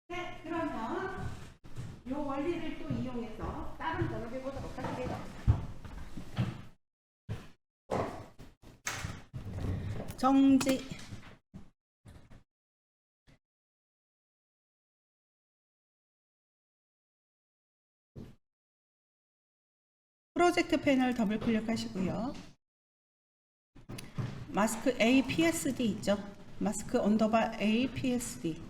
네, 그러면 이 원리를 또 이용해서 다른 거를 해보도록 할게요. 정지. 프로젝트 패널 더블 클릭하시고요. 마스크 APSD 있죠? 마스크 언더바 APSD.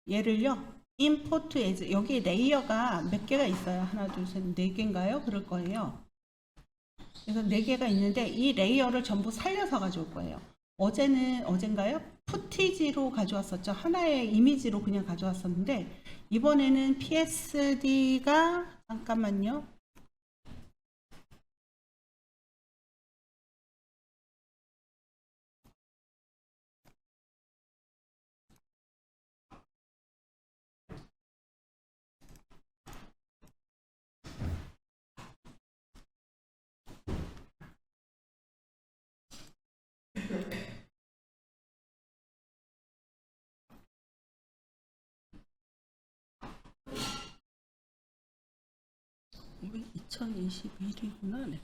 얘를요, import as, 여기 레이어가 몇 개가 있어요. 하나, 둘, 셋, 네 개인가요? 그럴 거예요. 그래서 네 개가 있는데 이 레이어를 전부 살려서 가져올 거예요. 어젠가요? 푸티지로 가져왔었죠. 하나의 이미지로 그냥 가져왔었는데 이번에는 PSD가 잠깐만요. 우리 2021이구나. 네.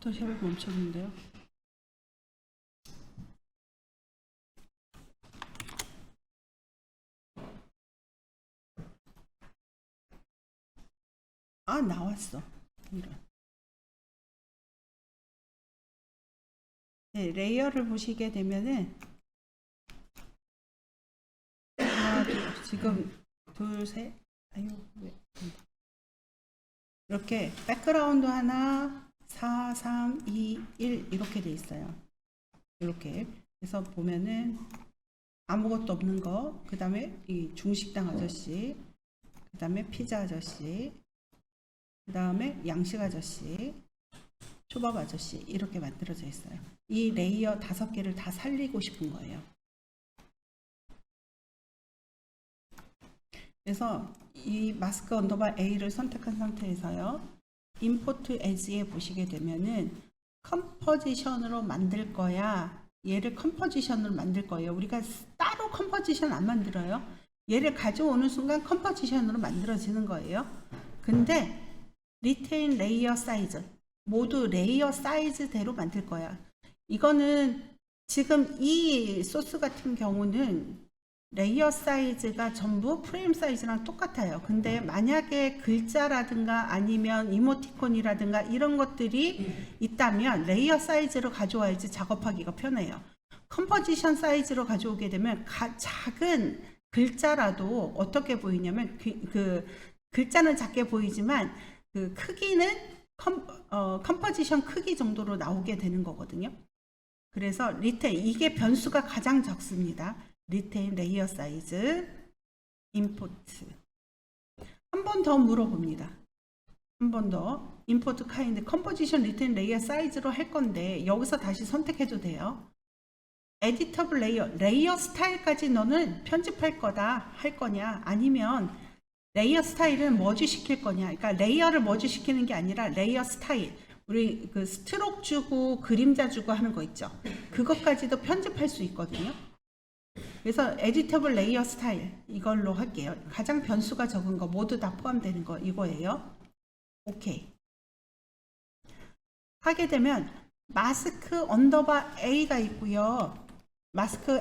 포토샵을 멈췄는데요. 아, 나왔어. 이런. 네, 레이어를 보시게 되면은 하나, 지금 둘, 셋. 아유, 왜? 이렇게 백그라운드 하나, 4, 3, 2, 1 이렇게 돼 있어요. 이렇게. 그래서 보면은 아무것도 없는 거, 그 다음에 이 중식당 아저씨, 그 다음에 피자 아저씨, 그 다음에 양식 아저씨, 초밥 아저씨 이렇게 만들어져 있어요. 이 레이어 5개를 다 살리고 싶은 거예요. 그래서 이 마스크 언더바 A를 선택한 상태에서요. import as에 보시게 되면은 컴포지션으로 만들 거야. 얘를 컴포지션으로 만들 거예요. 우리가 따로 컴포지션 안 만들어요. 얘를 가져오는 순간 컴포지션으로 만들어지는 거예요. 근데 retain layer size 모두 레이어 사이즈대로 만들 거야. 이거는 지금 이 소스 같은 경우는 레이어 사이즈가 전부 프레임 사이즈랑 똑같아요. 근데 만약에 글자라든가 아니면 이모티콘이라든가 이런 것들이 있다면 레이어 사이즈로 가져와야지 작업하기가 편해요. 컴포지션 사이즈로 가져오게 되면 작은 글자라도 어떻게 보이냐면 그 글자는 작게 보이지만 그 크기는 컴포지션 크기 정도로 나오게 되는 거거든요. 그래서 리테인 이게 변수가 가장 적습니다. 리테인 레이어 사이즈 임포트 한 번 더 물어봅니다. 한 번 더 임포트 카인드 컴포지션 리테인 레이어 사이즈로 할 건데 여기서 다시 선택해도 돼요. 에디터블 레이어 스타일까지 너는 편집할 거다 할 거냐 아니면 레이어 스타일은 머지 시킬 거냐. 그러니까 레이어를 머지 시키는 게 아니라 레이어 스타일. 우리 그 스트로크 주고 그림자 주고 하는 거 있죠. 그것까지도 편집할 수 있거든요. 그래서 에디터블 레이어 스타일 이걸로 할게요. 가장 변수가 적은 거 모두 다 포함되는 거 이거예요. 오케이. 하게 되면 마스크 언더바 A가 있고요. 마스크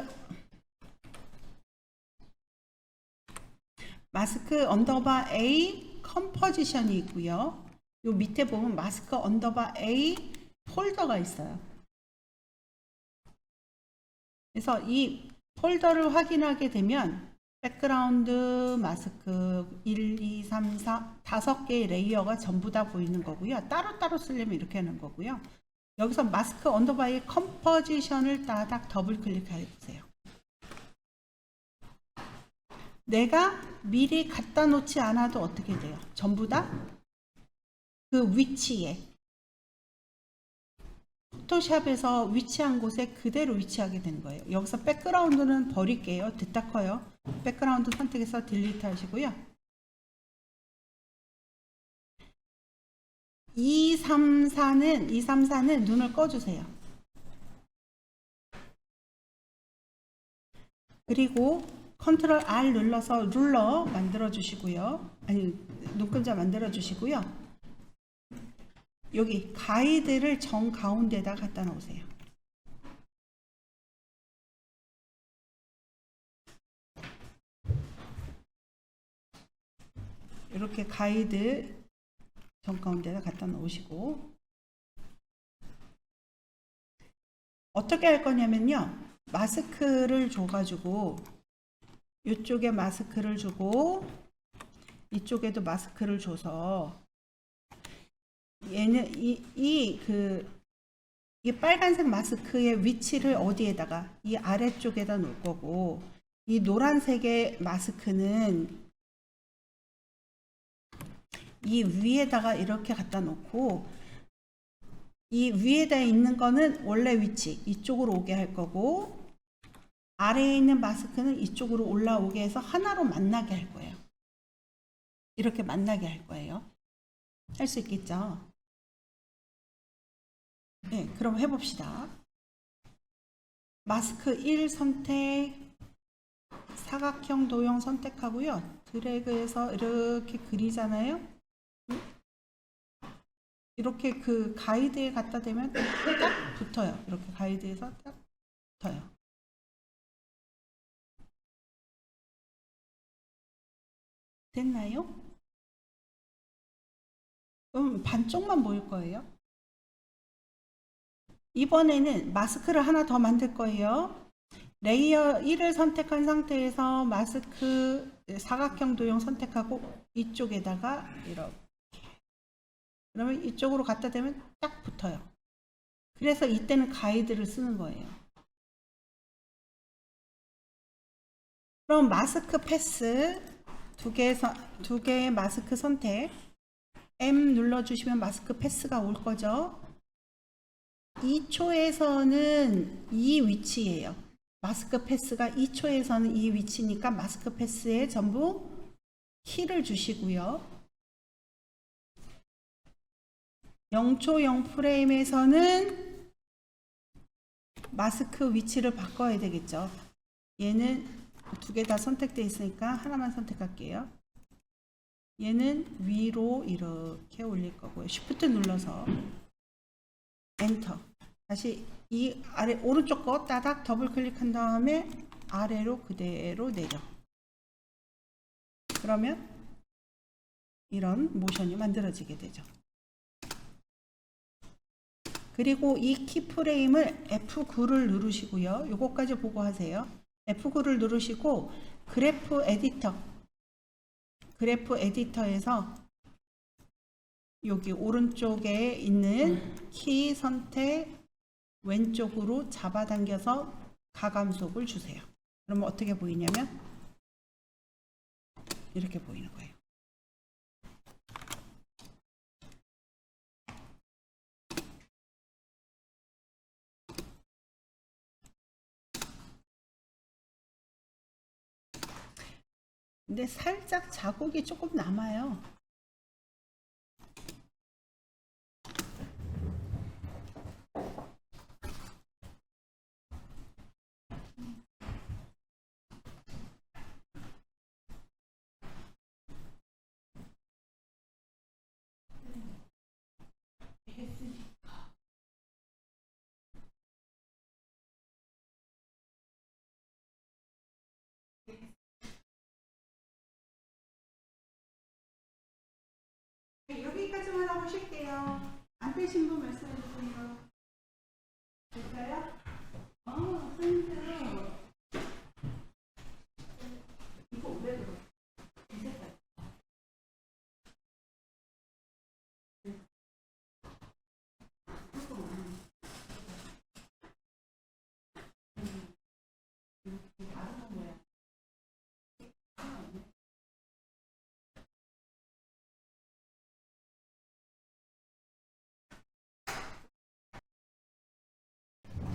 언더바 A 컴포지션이 있고요. 요 밑에 보면 마스크 언더바 A 폴더가 있어요. 그래서 이 폴더를 확인하게 되면 백그라운드 마스크 1, 2, 3, 4 5개의 레이어가 전부 다 보이는 거고요. 따로따로 쓰려면 이렇게 하는 거고요. 여기서 마스크 언더바의 컴포지션을 따닥 더블 클릭해 보세요. 내가 미리 갖다 놓지 않아도 어떻게 돼요? 전부 다 그 위치에 포토샵에서 위치한 곳에 그대로 위치하게 되는 거예요. 여기서 백그라운드는 버릴게요. 됐다 커요. 백그라운드 선택해서 딜리트 하시고요. 234는 눈을 꺼주세요. 그리고 컨트롤 R 눌러서 룰러 만들어 주시고요. 아니, 눈금자 만들어 주시고요. 여기 가이드를 정 가운데다 갖다 놓으세요. 이렇게 가이드 정 가운데다 갖다 놓으시고, 어떻게 할 거냐면요, 마스크를 줘가지고 이쪽에 마스크를 주고 이쪽에도 마스크를 줘서 얘는 이 빨간색 마스크의 위치를 어디에다가 이 아래쪽에다 놓을 거고, 이 노란색의 마스크는 이 위에다가 이렇게 갖다 놓고, 이 위에다 있는 거는 원래 위치 이쪽으로 오게 할 거고, 아래에 있는 마스크는 이쪽으로 올라오게 해서 하나로 만나게 할 거예요. 이렇게 만나게 할 거예요. 할 수 있겠죠? 네, 그럼 해봅시다. 마스크 1 선택, 사각형 도형 선택하고요. 드래그해서 이렇게 그리잖아요. 이렇게 그 가이드에 갖다 대면 딱 붙어요. 이렇게 가이드에서 딱 붙어요. 됐나요? 그럼 반쪽만 보일 거예요. 이번에는 마스크를 하나 더 만들 거예요. 레이어 1을 선택한 상태에서 마스크 사각형 도형 선택하고 이쪽에다가 이렇게, 그러면 이쪽으로 갖다 대면 딱 붙어요. 그래서 이때는 가이드를 쓰는 거예요. 그럼 마스크 패스 두 개의 마스크 선택, M 눌러주시면 마스크 패스가 올 거죠. 2초에서는 이 위치예요. 마스크 패스가 2초에서는 이 위치니까 마스크 패스에 전부 키를 주시고요. 0초 0프레임에서는 마스크 위치를 바꿔야 되겠죠. 얘는 두 개 다 선택되어 있으니까 하나만 선택할게요. 얘는 위로 이렇게 올릴 거고요. Shift 눌러서 엔터. 다시 이 아래 오른쪽 거 따닥 더블 클릭한 다음에 아래로 그대로 내려. 그러면 이런 모션이 만들어지게 되죠. 그리고 이 키프레임을 F9를 누르시고요. 요거까지 보고 하세요. F9를 누르시고 그래프 에디터에서 여기 오른쪽에 있는 키 선택 왼쪽으로 잡아당겨서 가감속을 주세요. 그러면 어떻게 보이냐면 이렇게 보이는 거예요. 근데 살짝 자국이 조금 남아요. 여기까지만 하고 쉴게요. 안 되신 분 말씀해 주세요. 될까요?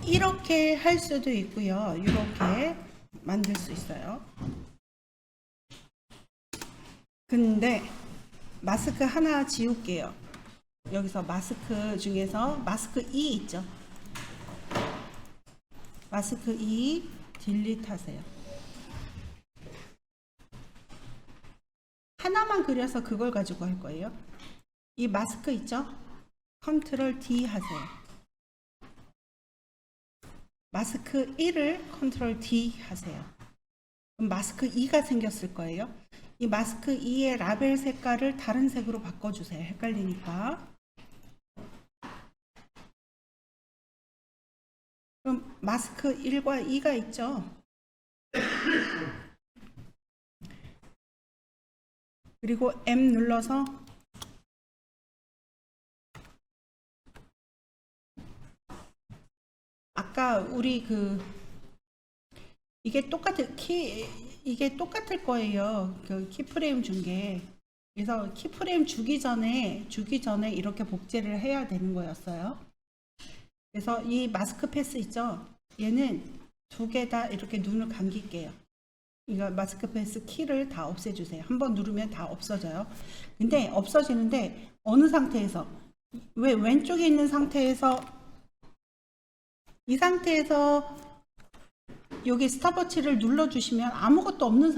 이렇게 할 수도 있고요. 이렇게 만들 수 있어요. 근데 마스크 하나 지울게요. 여기서 마스크 중에서 마스크 2 있죠. 마스크 2 딜리트 하세요. 하나만 그려서 그걸 가지고 할 거예요. 이 마스크 있죠? 컨트롤 D 하세요. 마스크 1을 컨트롤 D 하세요. 그럼 마스크 2가 생겼을 거예요. 이 마스크 2의 라벨 색깔을 다른 색으로 바꿔주세요. 헷갈리니까. 그럼 마스크 1과 2가 있죠. 그리고 M 눌러서 아까 우리 이게 똑같을 거예요. 그 키프레임 준 게. 그래서 키프레임 주기 전에 이렇게 복제를 해야 되는 거였어요. 그래서 이 마스크 패스 있죠? 얘는 두 개 다 이렇게 눈을 감길게요. 이거 마스크 패스 키를 다 없애주세요. 한번 누르면 다 없어져요. 근데 없어지는데 어느 상태에서? 왜 왼쪽에 있는 상태에서 이 상태에서 여기 스탑워치를 눌러주시면 아무것도 없는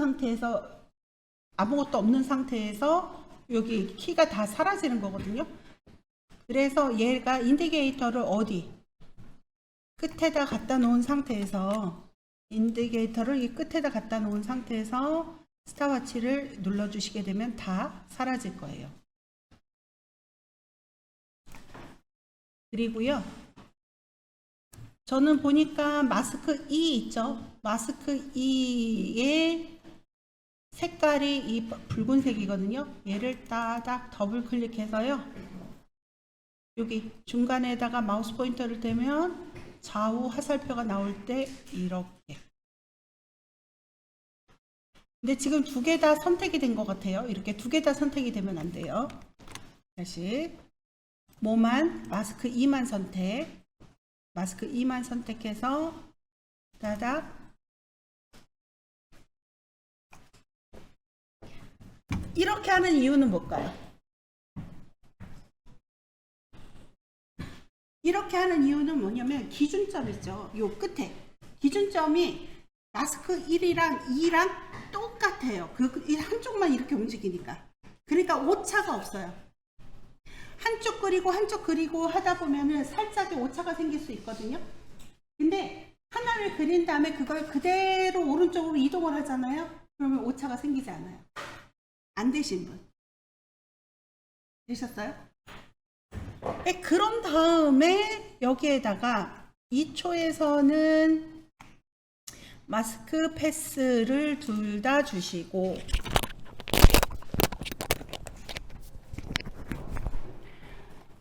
상태에서 여기 키가 다 사라지는 거거든요. 그래서 얘가 인디게이터를 어디? 끝에다 갖다 놓은 상태에서 인디게이터를 이 끝에다 갖다 놓은 상태에서 스탑워치를 눌러주시게 되면 다 사라질 거예요. 그리고요. 저는 보니까 마스크 2 있죠? 마스크 2의 색깔이 이 붉은색이거든요. 얘를 따닥 더블 클릭해서요. 여기 중간에다가 마우스 포인터를 대면 좌우 화살표가 나올 때 이렇게. 근데 지금 두 개 다 선택이 된 것 같아요. 이렇게 두 개 다 선택이 되면 안 돼요. 다시 마스크 2만 선택해서 따닥 이렇게 하는 이유는 뭘까요? 이렇게 하는 이유는 뭐냐면 기준점 있죠. 요 끝에 기준점이 마스크 1이랑 2랑 똑같아요. 이 한쪽만 이렇게 움직이니까. 그러니까 오차가 없어요. 한쪽 그리고 하다 보면은 살짝의 오차가 생길 수 있거든요. 근데 하나를 그린 다음에 그걸 그대로 오른쪽으로 이동을 하잖아요. 그러면 오차가 생기지 않아요. 안 되신 분 되셨어요? 네, 그런 다음에 여기에다가 2초에서는 마스크 패스를 둘 다 주시고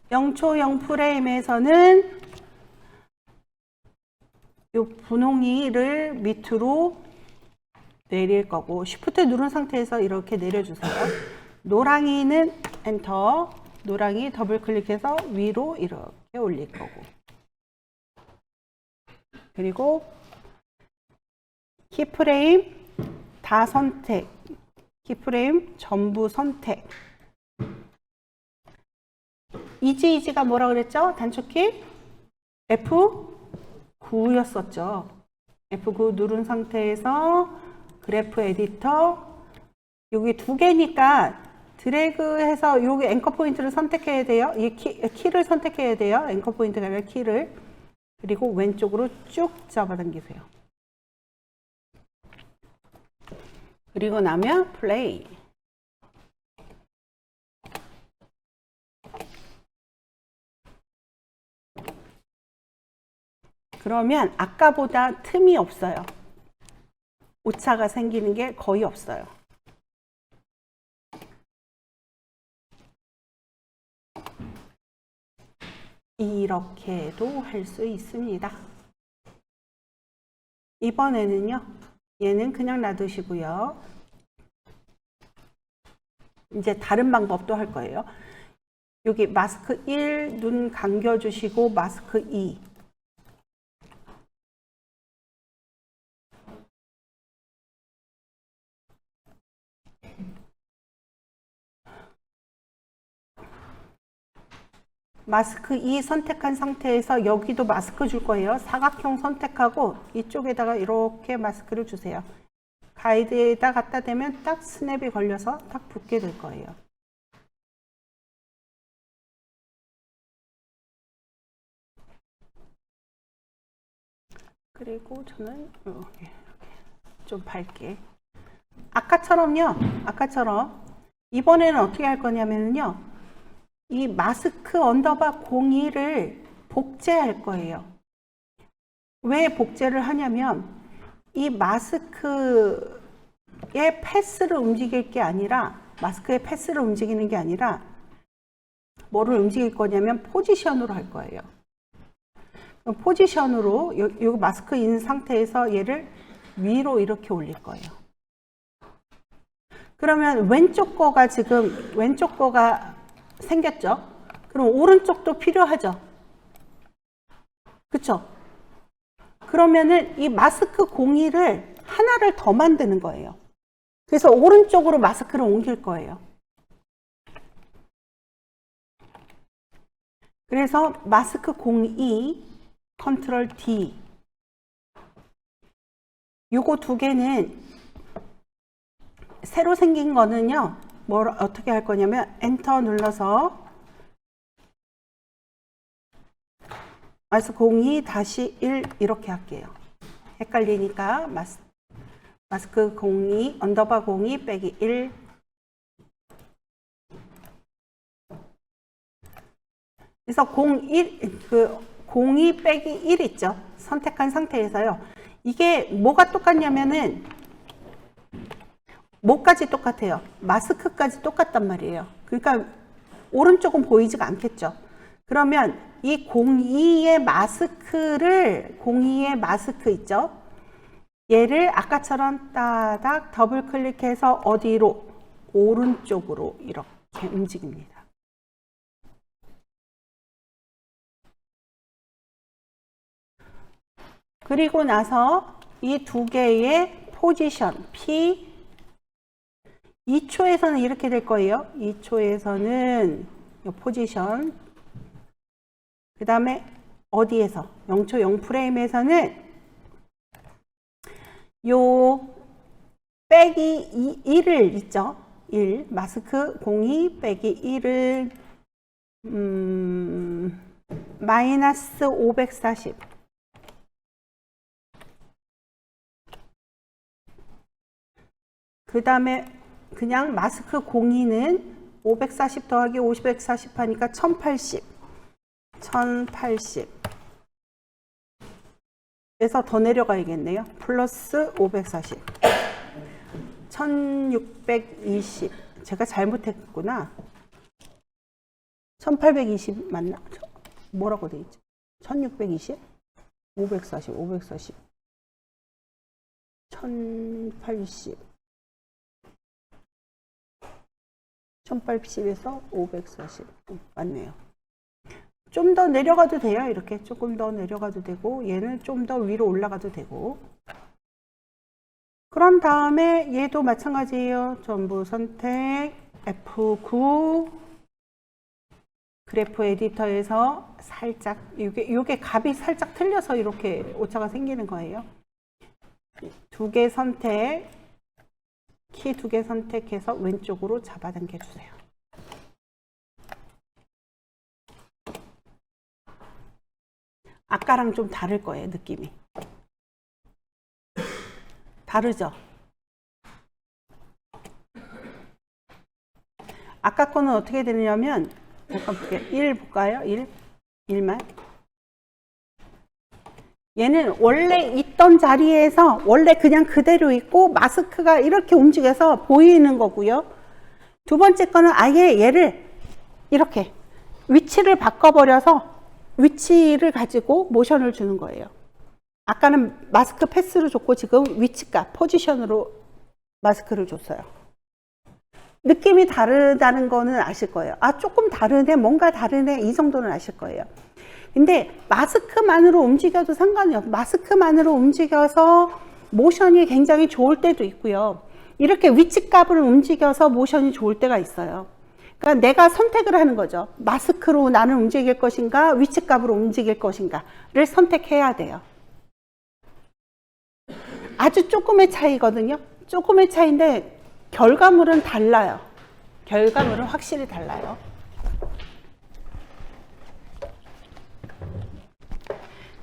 0초 0프레임에서는 이 분홍이를 밑으로 내릴 거고 쉬프트 누른 상태에서 이렇게 내려주세요. 노랑이는 엔터, 노랑이 더블 클릭해서 위로 이렇게 올릴 거고 그리고 키프레임 다 선택, 키프레임 전부 선택. 이지가 뭐라 그랬죠? 단축키 F9였었죠. F9 누른 상태에서 그래프 에디터 여기 두 개니까 드래그해서 여기 앵커 포인트를 선택해야 돼요. 이 키를 선택해야 돼요. 앵커 포인트가 아니라 키를. 그리고 왼쪽으로 쭉 잡아당기세요. 그리고 나면 플레이. 그러면 아까보다 틈이 없어요. 오차가 생기는 게 거의 없어요. 이렇게도 할 수 있습니다. 이번에는요, 얘는 그냥 놔두시고요. 이제 다른 방법도 할 거예요. 여기 마스크 1 눈 감겨주시고 마스크 2. 마스크 2 선택한 상태에서 여기도 마스크 줄 거예요. 사각형 선택하고 이쪽에다가 이렇게 마스크를 주세요. 가이드에다 갖다 대면 딱 스냅이 걸려서 딱 붙게 될 거예요. 그리고 저는 이렇게 좀 밝게. 아까처럼 이번에는 어떻게 할 거냐면요. 이 마스크 언더바 02를 복제할 거예요. 왜 복제를 하냐면 이 마스크의 패스를 움직일 게 아니라 마스크의 패스를 움직이는 게 아니라 뭐를 움직일 거냐면 포지션으로 할 거예요. 포지션으로 요 마스크인 상태에서 얘를 위로 이렇게 올릴 거예요. 그러면 왼쪽 거가 생겼죠? 그럼 오른쪽도 필요하죠? 그쵸? 그러면은 이 마스크 02를 하나를 더 만드는 거예요. 그래서 오른쪽으로 마스크를 옮길 거예요. 그래서 마스크 02 컨트롤 D 요거 두 개는 새로 생긴 거는요. 어떻게 할 거냐면 엔터 눌러서 마스크 02-1 이렇게 할게요. 헷갈리니까 마스크 02 언더바 02 빼기 1 그래서 02 빼기 1 있죠. 선택한 상태에서요. 이게 뭐가 똑같냐면은 뭐까지 똑같아요? 마스크까지 똑같단 말이에요. 그러니까 오른쪽은 보이지가 않겠죠. 그러면 이 02의 마스크 있죠? 얘를 아까처럼 따닥 더블 클릭해서 어디로? 오른쪽으로 이렇게 움직입니다. 그리고 나서 이 두 개의 포지션 P 2초에서는 이렇게 될 거예요. 2초에서는 이 포지션 그 다음에 어디에서 0초 0프레임에서는 요 빼기 1을 있죠. 1 마스크 02 빼기 1을 마이너스 540 그 다음에 그냥 마스크 02는 540 더하기 540 하니까 1080 에서 더 내려가야겠네요. 플러스 540 1620 제가 잘못했구나. 1820 맞나? 뭐라고 돼 있지? 1620 540 1080 1080에서 540 맞네요. 좀 더 내려가도 돼요. 이렇게 조금 더 내려가도 되고 얘는 좀 더 위로 올라가도 되고 그런 다음에 얘도 마찬가지예요. 전부 선택 F9 그래프 에디터에서 살짝 요게 값이 살짝 틀려서 이렇게 오차가 생기는 거예요. 두 개 선택 키 두 개 선택해서 왼쪽으로 잡아당겨 주세요. 아까랑 좀 다를 거예요. 느낌이 다르죠? 아까 거는 어떻게 되냐면 잠깐 볼게요. 1 볼까요? 1만 얘는 원래 있던 자리에서 원래 그냥 그대로 있고 마스크가 이렇게 움직여서 보이는 거고요. 두 번째 거는 아예 얘를 이렇게 위치를 바꿔버려서 위치를 가지고 모션을 주는 거예요. 아까는 마스크 패스로 줬고 지금 위치값, 포지션으로 마스크를 줬어요. 느낌이 다르다는 거는 아실 거예요. 아, 조금 다르네, 뭔가 다르네, 이 정도는 아실 거예요. 근데 마스크만으로 움직여도 상관이 없어요. 마스크만으로 움직여서 모션이 굉장히 좋을 때도 있고요. 이렇게 위치값을 움직여서 모션이 좋을 때가 있어요. 그러니까 내가 선택을 하는 거죠. 마스크로 나는 움직일 것인가, 위치값으로 움직일 것인가를 선택해야 돼요. 아주 조금의 차이거든요. 조금의 차이인데 결과물은 달라요. 결과물은 확실히 달라요.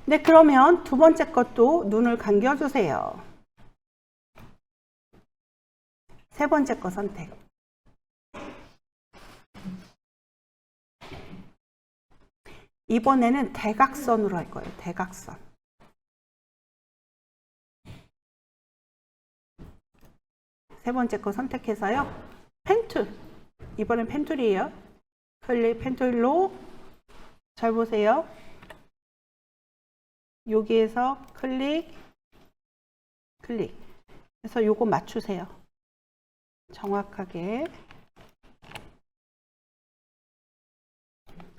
네, 그러면 두 번째 것도 눈을 감겨주세요. 세 번째 거 선택. 이번에는 대각선으로 할 거예요. 대각선. 세 번째 거 선택해서요. 펜툴. 이번엔 펜툴이에요. 클릭 펜툴로 잘 보세요. 여기에서 클릭, 클릭. 그래서 요거 맞추세요. 정확하게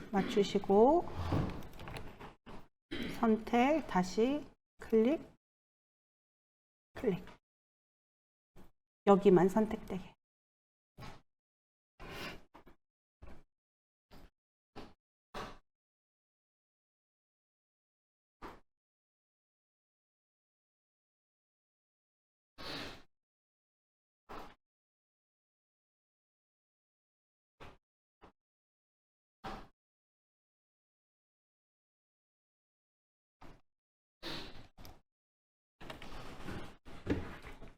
맞추시고 선택, 다시 클릭, 클릭. 여기만 선택되게.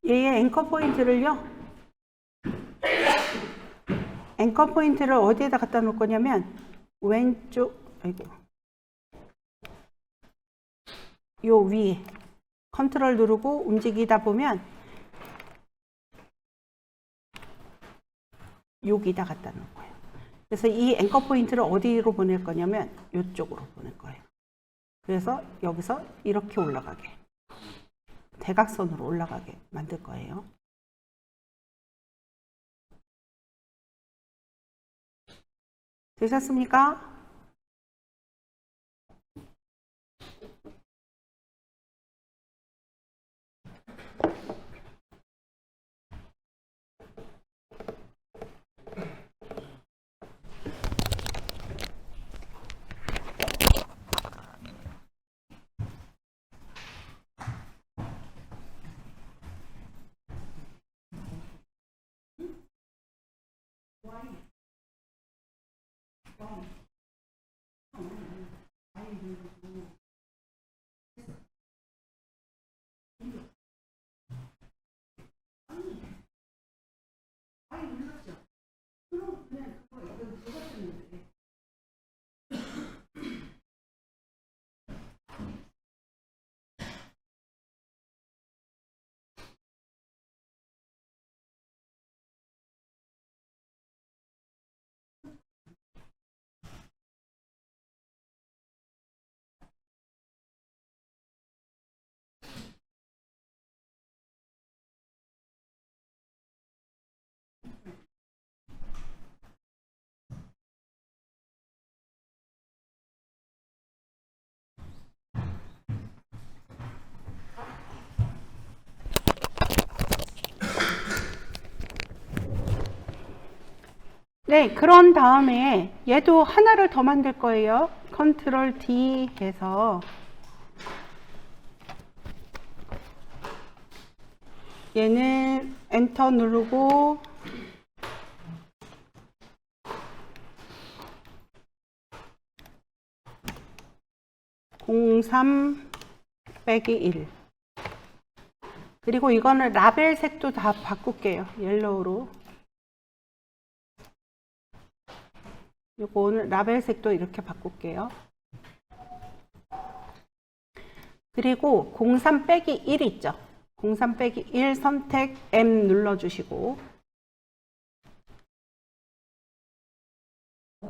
얘의 앵커 포인트를요. 앵커 포인트를 어디에다 갖다 놓을 거냐면 왼쪽, 아이고, 요 위에 컨트롤 누르고 움직이다 보면 여기다 갖다 놓을 거예요. 그래서 이 앵커 포인트를 어디로 보낼 거냐면 이쪽으로 보낼 거예요. 그래서 여기서 이렇게 올라가게, 대각선으로 올라가게 만들 거예요. 되셨습니까? 네, 그런 다음에 얘도 하나를 더 만들 거예요. 컨트롤 D 해서 얘는 엔터 누르고 (03) 빼기 1. 그리고 이거는 라벨 색도 다 바꿀게요. 옐로우로. 요거는 라벨 색도 이렇게 바꿀게요. 그리고 03 빼기 1 있죠. 03 빼기 1 선택 M 눌러주시고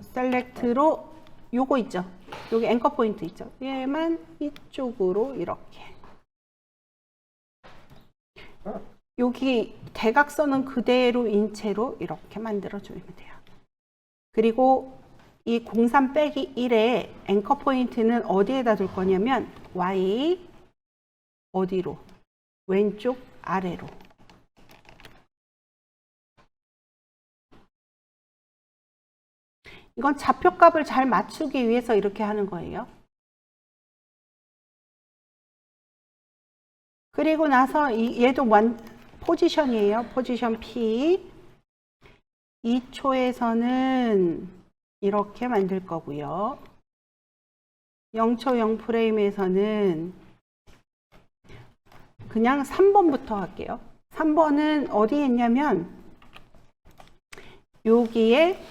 셀렉트로 요거 있죠. 여기 앵커 포인트 있죠. 얘만 이쪽으로 이렇게. 여기 대각선은 그대로 인체로 이렇게 만들어주면 돼요. 그리고 이 03 빼기 1의 앵커 포인트는 어디에다 둘 거냐면 Y 어디로? 왼쪽 아래로. 이건 좌표값을 잘 맞추기 위해서 이렇게 하는 거예요. 그리고 나서 얘도 포지션이에요. 포지션 P. 2초에서는 이렇게 만들 거고요. 0초 0프레임에서는 그냥 3번부터 할게요. 3번은 어디에 있냐면 여기에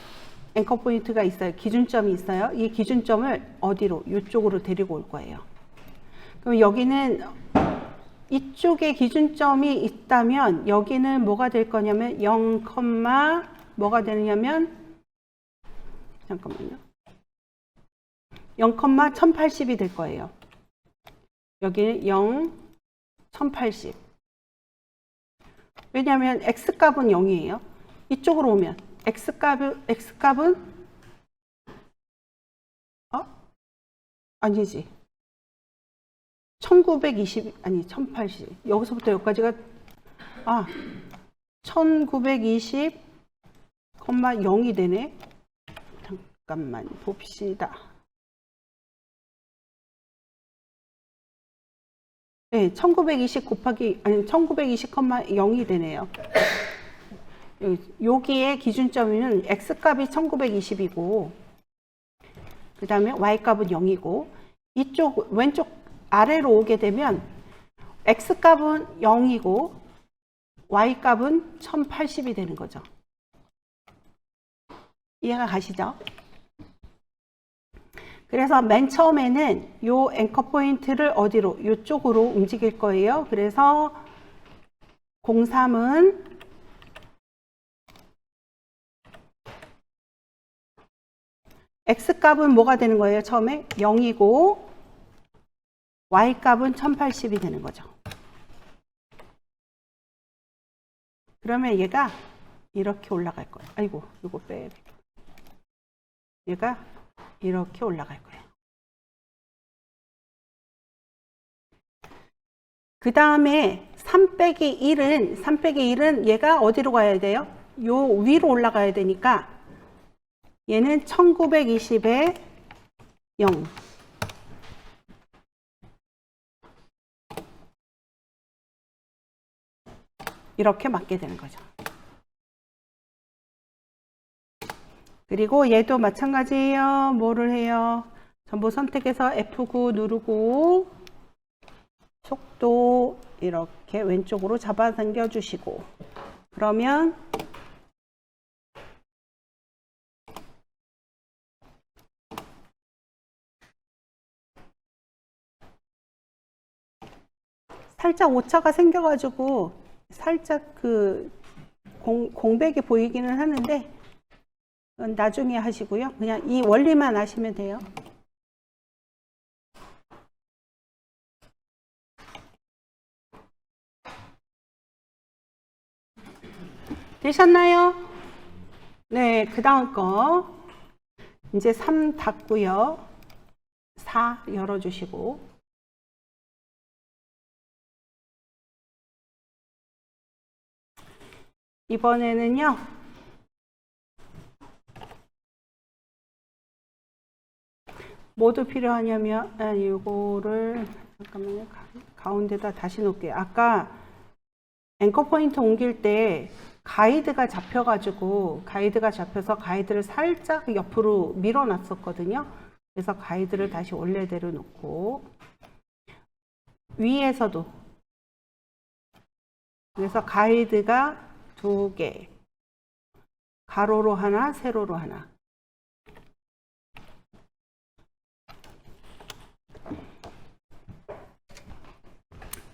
앵커 포인트가 있어요. 기준점이 있어요. 이 기준점을 어디로? 이쪽으로 데리고 올 거예요. 그럼 여기는 이쪽에 기준점이 있다면 여기는 뭐가 될 거냐면 0, 뭐가 되느냐면 잠깐만요. 0, 1080이 될 거예요. 여기는 0, 1080. 왜냐하면 x값은 0이에요. 이쪽으로 오면 x값은 아니지. 1920 아니 1080. 여기서부터 여기까지가 1920,0이 되네. 잠깐만 봅시다. 네, 1920 곱하기 1920,0이 되네요. 여기에 기준점은 x값이 1920이고 그 다음에 y값은 0이고 이쪽 왼쪽 아래로 오게 되면 x값은 0이고 y값은 1080이 되는 거죠. 이해가 가시죠? 그래서 맨 처음에는 요 앵커 포인트를 어디로? 이쪽으로 움직일 거예요. 그래서 03은 x값은 뭐가 되는 거예요? 처음에 0이고 y값은 1080이 되는 거죠. 그러면 얘가 이렇게 올라갈 거예요. 아이고, 이거 빼야 돼. 얘가 이렇게 올라갈 거예요. 그 다음에 3 빼기 1은 얘가 어디로 가야 돼요? 요 위로 올라가야 되니까 얘는 1920에 0. 이렇게 맞게 되는 거죠. 그리고 얘도 마찬가지예요. 뭐를 해요? 전부 선택해서 F9 누르고 속도 이렇게 왼쪽으로 잡아당겨 주시고 그러면 살짝 오차가 생겨가지고 살짝 그 공백이 보이기는 하는데 나중에 하시고요. 그냥 이 원리만 아시면 돼요. 되셨나요? 네, 그 다음 거 이제 3 닫고요. 4 열어주시고 이번에는요. 뭐도 필요하냐면 이거를 잠깐만요. 가운데다 다시 놓을게요. 아까 앵커 포인트 옮길 때 가이드가 잡혀서 가이드를 살짝 옆으로 밀어 놨었거든요. 그래서 가이드를 다시 원래대로 놓고 위에서도 그래서 가이드가 2개 가로로 하나 세로로 하나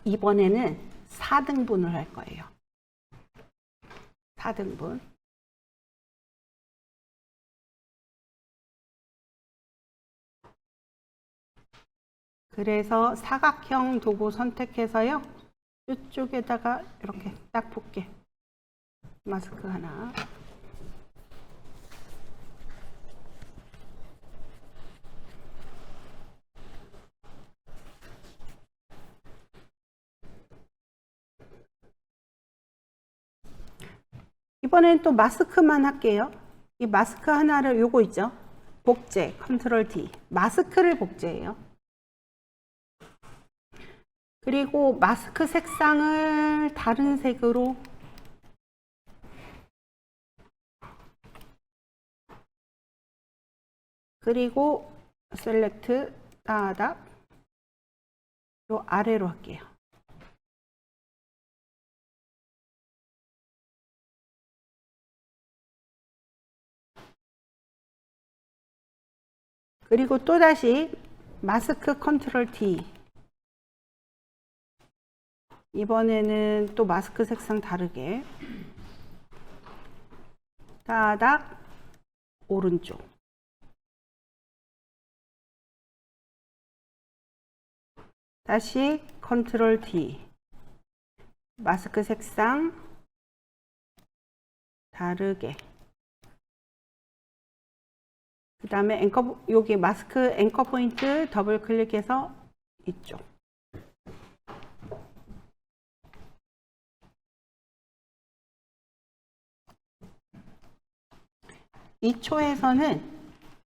이번에는 4등분을 할 거예요. 4등분. 그래서 사각형 도구 선택해서요. 이쪽에다가 이렇게 딱 붙게. 마스크 하나. 이번엔 또 마스크만 할게요. 이 마스크 하나를 요거 있죠? 복제, 컨트롤 D. 마스크를 복제해요. 그리고 마스크 색상을 다른 색으로 그리고 셀렉트 따닥 요 아래로 할게요. 그리고 또다시 마스크 컨트롤 D. 이번에는 또 마스크 색상 다르게 따닥 오른쪽 다시 컨트롤 D 마스크 색상 다르게 그 다음에 앵커 여기 마스크 앵커 포인트 더블 클릭해서 이쪽 이 초에서는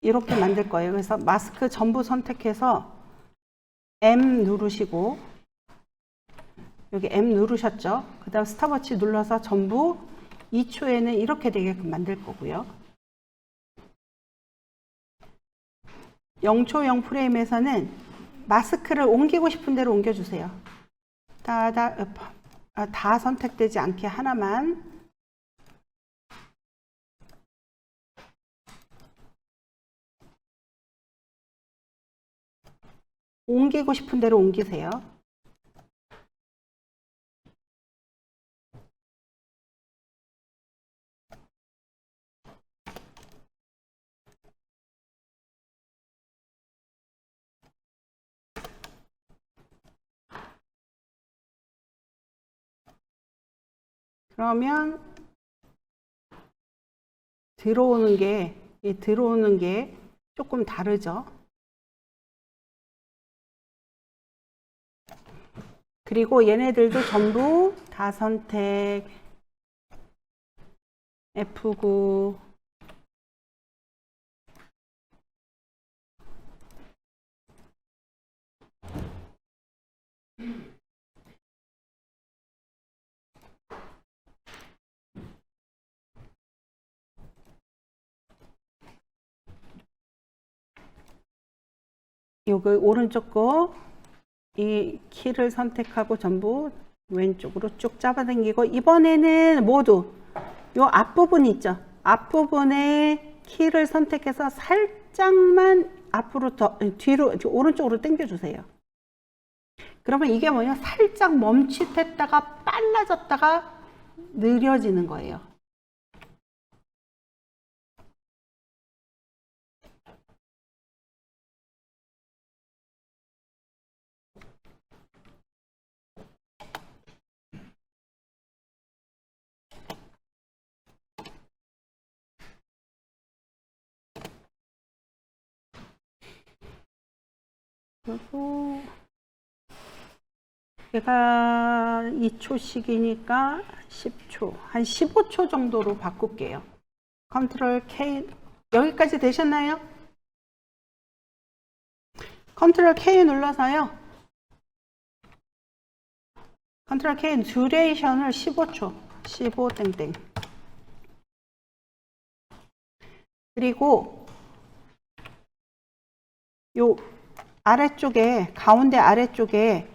이렇게 만들 거예요. 그래서 마스크 전부 선택해서 M 누르시고 여기 M 누르셨죠? 그 다음 스탑워치 눌러서 전부 2초에는 이렇게 되게끔 만들 거고요. 0초 0프레임에서는 마스크를 옮기고 싶은 대로 옮겨주세요. 다 선택되지 않게 하나만 옮기고 싶은 대로 옮기세요. 그러면 들어오는 게 조금 다르죠. 그리고 얘네들도 전부 다 선택 F9 요거 오른쪽 거 이 키를 선택하고 전부 왼쪽으로 쭉 잡아당기고 이번에는 모두 요 앞부분 있죠? 앞부분에 키를 선택해서 살짝만 앞으로 뒤로 오른쪽으로 당겨 주세요. 그러면 이게 뭐냐? 살짝 멈칫했다가 빨라졌다가 느려지는 거예요. 그리고 제가 2초씩이니까 10초, 한 15초 정도로 바꿀게요. 컨트롤 K, 여기까지 되셨나요? 컨트롤 K 눌러서요. 컨트롤 K 듀레이션을 15초, 15 땡땡. 그리고 요 아래쪽에, 가운데 아래쪽에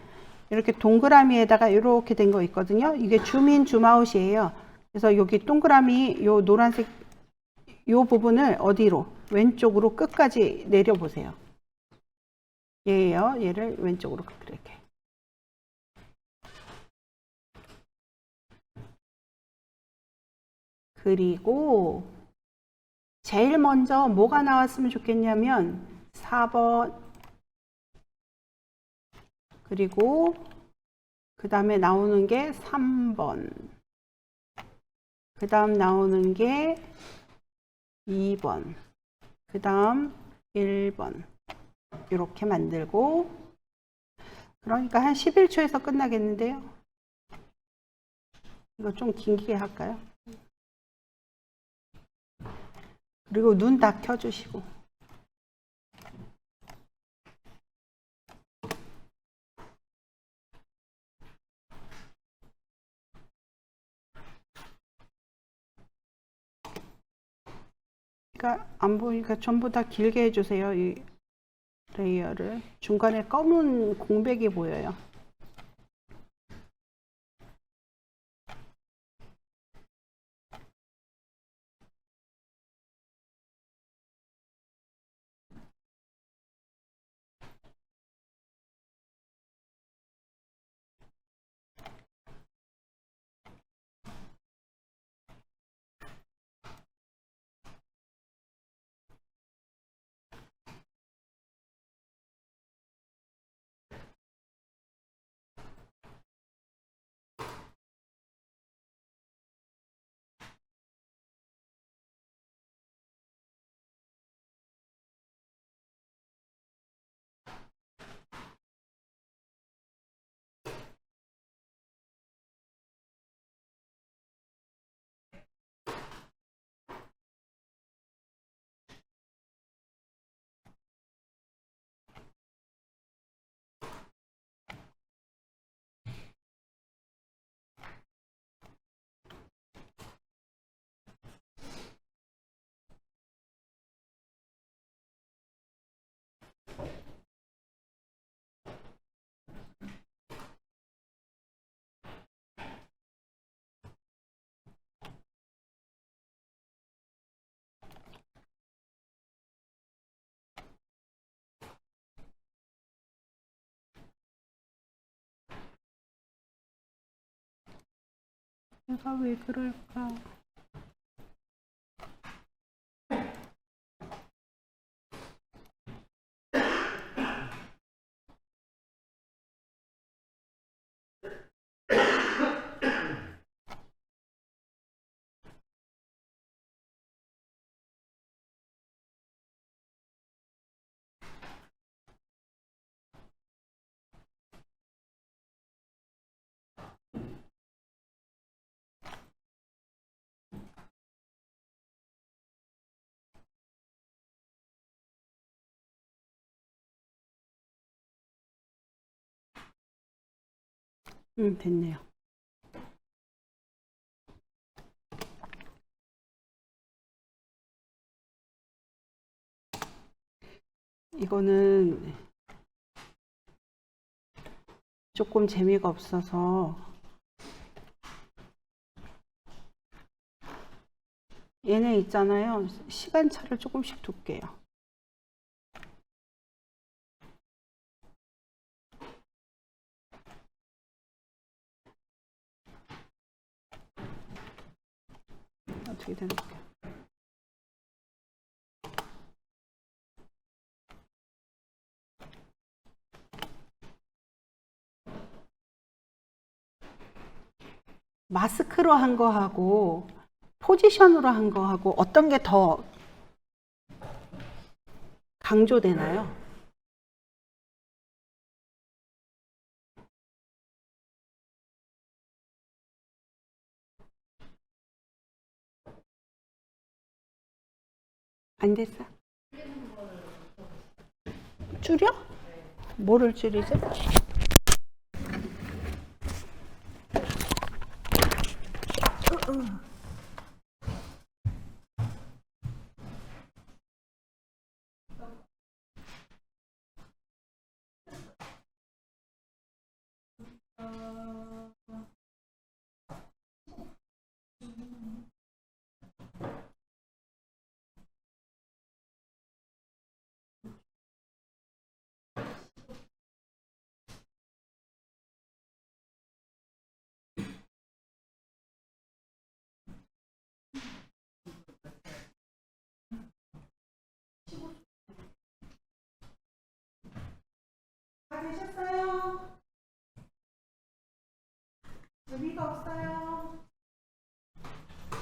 이렇게 동그라미에다가 이렇게 된 거 있거든요. 이게 줌인 줌아웃이에요. 그래서 여기 동그라미 요 노란색 요 부분을 어디로? 왼쪽으로 끝까지 내려보세요. 얘예요. 얘를 왼쪽으로 이렇게. 그리고 제일 먼저 뭐가 나왔으면 좋겠냐면 4번, 그리고 그 다음에 나오는 게 3번, 그 다음 나오는 게 2번, 그 다음 1번. 이렇게 만들고, 그러니까 한 11초에서 끝나겠는데요. 이거 좀 길게 할까요? 그리고 눈 다 켜주시고. 그러니까 안 보이니까 전부 다 길게 해주세요. 이 레이어를. 중간에 검은 공백이 보여요. 내가 왜 그럴까? 됐네요. 이거는 조금 재미가 없어서 얘네 있잖아요. 시간차를 조금씩 둘게요. 어떻게 되는 거야? 마스크로 한 거하고 포지션으로 한 거하고 어떤 게 더 강조되나요? 안 됐어? 줄여? 뭐를 줄이지? 이해하셨어요? 의미가 없어요.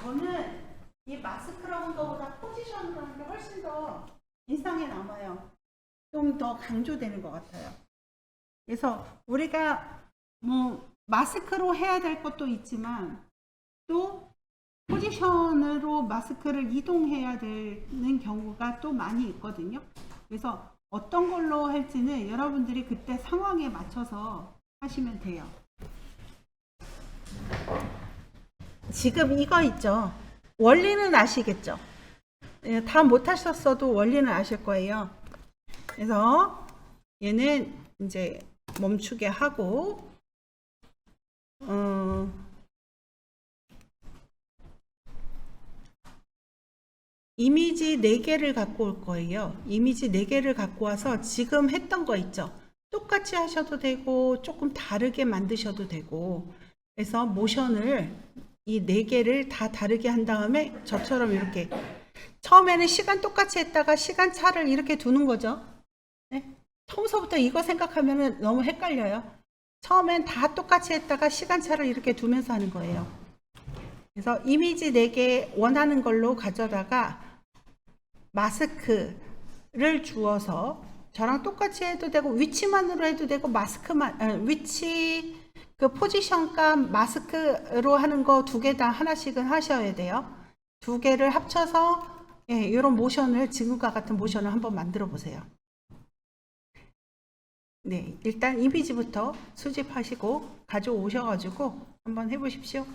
저는 이 마스크로 하는 것보다 포지션으로 하는 게 훨씬 더 인상에 남아요. 좀 더 강조되는 것 같아요. 그래서 우리가 뭐 마스크로 해야 될 것도 있지만 또 포지션으로 마스크를 이동해야 되는 경우가 또 많이 있거든요. 그래서 어떤 걸로 할지는 여러분들이 그때 상황에 맞춰서 하시면 돼요. 지금 이거 있죠. 원리는 아시겠죠? 다 못하셨어도 원리는 아실 거예요. 그래서 얘는 이제 멈추게 하고 이미지 4개를 갖고 올 거예요. 이미지 4개를 갖고 와서 지금 했던 거 있죠. 똑같이 하셔도 되고 조금 다르게 만드셔도 되고, 그래서 모션을 이 4개를 다 다르게 한 다음에 저처럼 이렇게 처음에는 시간 똑같이 했다가 시간차를 이렇게 두는 거죠. 네? 처음서부터 이거 생각하면 너무 헷갈려요. 처음엔 다 똑같이 했다가 시간차를 이렇게 두면서 하는 거예요. 그래서 이미지 4개 원하는 걸로 가져다가 마스크를 주어서 저랑 똑같이 해도 되고 위치만으로 해도 되고 마스크만 위치 그 포지션 값 마스크로 하는 거 2개 다 하나씩은 하셔야 돼요. 2개를 합쳐서 이런 모션을 지금과 같은 모션을 한번 만들어 보세요. 네, 일단 이미지부터 수집하시고 가져오셔가지고 한번 해보십시오.